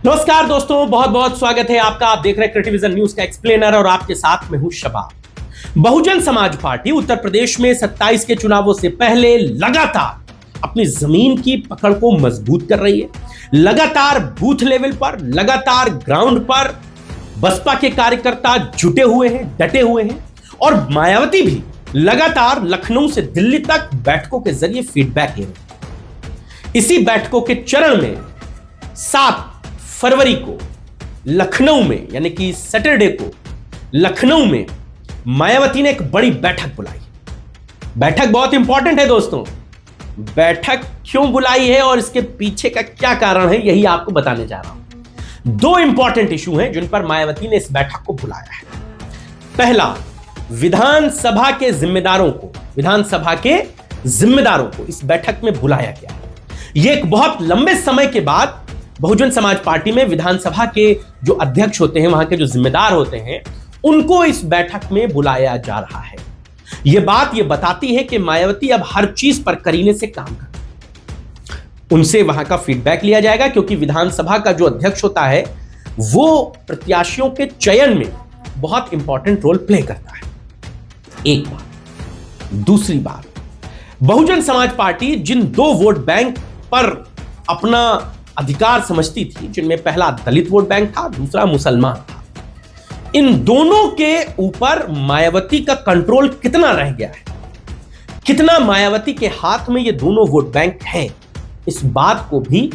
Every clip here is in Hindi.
नमस्कार दोस्तों, बहुत बहुत स्वागत है आपका। आप देख रहे हैं क्रिएटिव विजन न्यूज का एक्सप्लेनर और आपके साथ में हूं शबाब। बहुजन समाज पार्टी उत्तर प्रदेश में 27 के चुनावों से पहले लगातार अपनी जमीन की पकड़ को मजबूत कर रही है। लगातार बूथ लेवल पर, लगातार ग्राउंड पर बसपा के कार्यकर्ता जुटे हुए हैं, डटे हुए हैं और मायावती भी लगातार लखनऊ से दिल्ली तक बैठकों के जरिए फीडबैक ले रहे हैं। इसी बैठकों के चरण में 7 फरवरी को लखनऊ में, यानी कि सैटरडे को लखनऊ में मायावती ने एक बड़ी बैठक बुलाई। बैठक बहुत इंपॉर्टेंट है दोस्तों। बैठक क्यों बुलाई है और इसके पीछे का क्या कारण है, यही आपको बताने जा रहा हूं। 2 इंपॉर्टेंट इशू हैं जिन पर मायावती ने इस बैठक को बुलाया है। पहला, विधानसभा के जिम्मेदारों को इस बैठक में बुलाया गया है। यह एक बहुत लंबे समय के बाद बहुजन समाज पार्टी में विधानसभा के जो अध्यक्ष होते हैं, वहां के जो जिम्मेदार होते हैं, उनको इस बैठक में बुलाया जा रहा है। यह बात यह बताती है कि मायावती अब हर चीज पर करीने से काम कर, उनसे वहां का फीडबैक लिया जाएगा, क्योंकि विधानसभा का जो अध्यक्ष होता है वो प्रत्याशियों के चयन में बहुत इंपॉर्टेंट रोल प्ले करता है। एक बात। दूसरी बात, बहुजन समाज पार्टी जिन 2 वोट बैंक पर अपना अधिकार समझती थी, जिनमें पहला दलित वोट बैंक था, दूसरा मुसलमान था, इन दोनों के ऊपर मायावती का कंट्रोल कितना रह गया है, कितना मायावती के हाथ में ये दोनों वोट बैंक हैं, इस बात को भी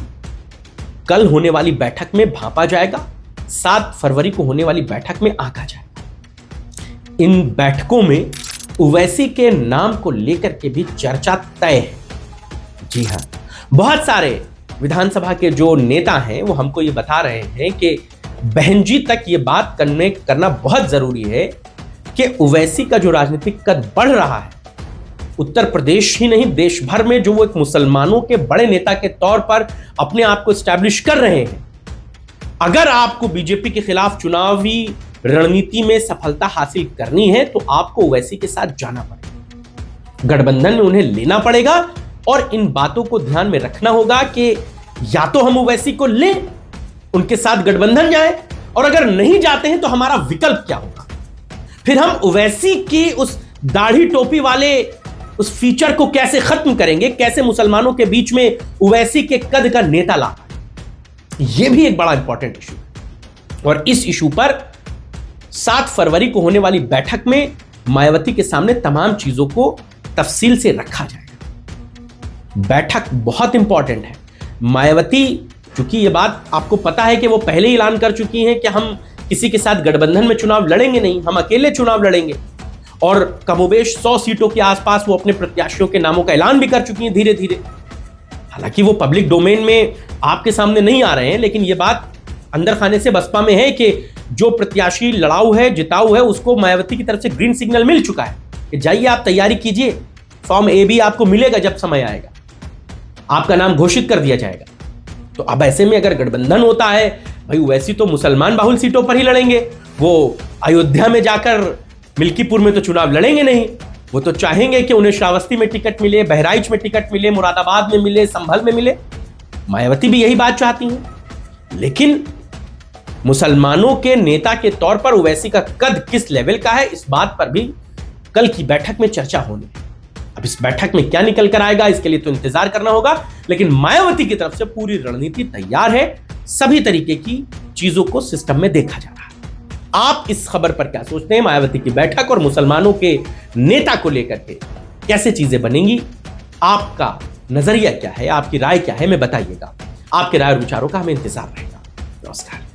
कल होने वाली बैठक में भांपा जाएगा। 7 फरवरी को होने वाली बैठक में आंका जाएगा। इन बैठकों में ओवैसी के नाम को लेकर के भी चर्चा तय है। जी हां, बहुत सारे विधानसभा के जो नेता हैं वो हमको ये बता रहे हैं कि बहन जी तक ये बात करना बहुत जरूरी है कि ओवैसी का जो राजनीतिक कद बढ़ रहा है, उत्तर प्रदेश ही नहीं देश भर में, जो वो एक मुसलमानों के बड़े नेता के तौर पर अपने आप को एस्टैब्लिश कर रहे हैं, अगर आपको बीजेपी के खिलाफ चुनावी रणनीति में सफलता हासिल करनी है तो आपको ओवैसी के साथ जाना पड़ेगा, गठबंधन में उन्हें लेना पड़ेगा और इन बातों को ध्यान में रखना होगा कि या तो हम ओवैसी को लें, उनके साथ गठबंधन जाए, और अगर नहीं जाते हैं तो हमारा विकल्प क्या होगा। फिर हम ओवैसी की उस दाढ़ी टोपी वाले उस फीचर को कैसे खत्म करेंगे, कैसे मुसलमानों के बीच में ओवैसी के कद का नेता ला पाए। यह भी एक बड़ा इंपॉर्टेंट इशू है और इस इशू पर 7 फरवरी को होने वाली बैठक में मायावती के सामने तमाम चीजों को तफसील से रखा जाएगा। बैठक बहुत इंपॉर्टेंट है। मायावती, चूंकि ये बात आपको पता है कि वो पहले ही ऐलान कर चुकी हैं कि हम किसी के साथ गठबंधन में चुनाव लड़ेंगे नहीं, हम अकेले चुनाव लड़ेंगे, और कमोबेश 100 सीटों के आसपास वो अपने प्रत्याशियों के नामों का ऐलान भी कर चुकी हैं धीरे धीरे। हालांकि वो पब्लिक डोमेन में आपके सामने नहीं आ रहे हैं, लेकिन ये बात अंदर खाने से बसपा में है कि जो प्रत्याशी लड़ाऊ है, जिताऊ है, उसको मायावती की तरफ से ग्रीन सिग्नल मिल चुका है कि जाइए आप तैयारी कीजिए, फॉर्म ए भी आपको मिलेगा, जब समय आएगा आपका नाम घोषित कर दिया जाएगा। तो अब ऐसे में अगर गठबंधन होता है, भाई वैसी तो मुसलमान बाहुल सीटों पर ही लड़ेंगे, वो अयोध्या में जाकर मिल्कीपुर में तो चुनाव लड़ेंगे नहीं। वो तो चाहेंगे कि उन्हें श्रावस्ती में टिकट मिले, बहराइच में टिकट मिले, मुरादाबाद में मिले, संभल में मिले। मायावती भी यही बात चाहती हैं। लेकिन मुसलमानों के नेता के तौर पर ओवैसी का कद किस लेवल का है, इस बात पर भी कल की बैठक में चर्चा होनी है। अब इस बैठक में क्या निकल कर आएगा, इसके लिए तो इंतजार करना होगा, लेकिन मायावती की तरफ से पूरी रणनीति तैयार है। सभी तरीके की चीजों को सिस्टम में देखा जा रहा है। आप इस खबर पर क्या सोचते हैं? मायावती की बैठक और मुसलमानों के नेता को लेकर के कैसे चीजें बनेंगी? आपका नजरिया क्या है, आपकी राय क्या है, मैं बताइएगा। आपके राय और विचारों का हमें इंतजार रहेगा। नमस्कार।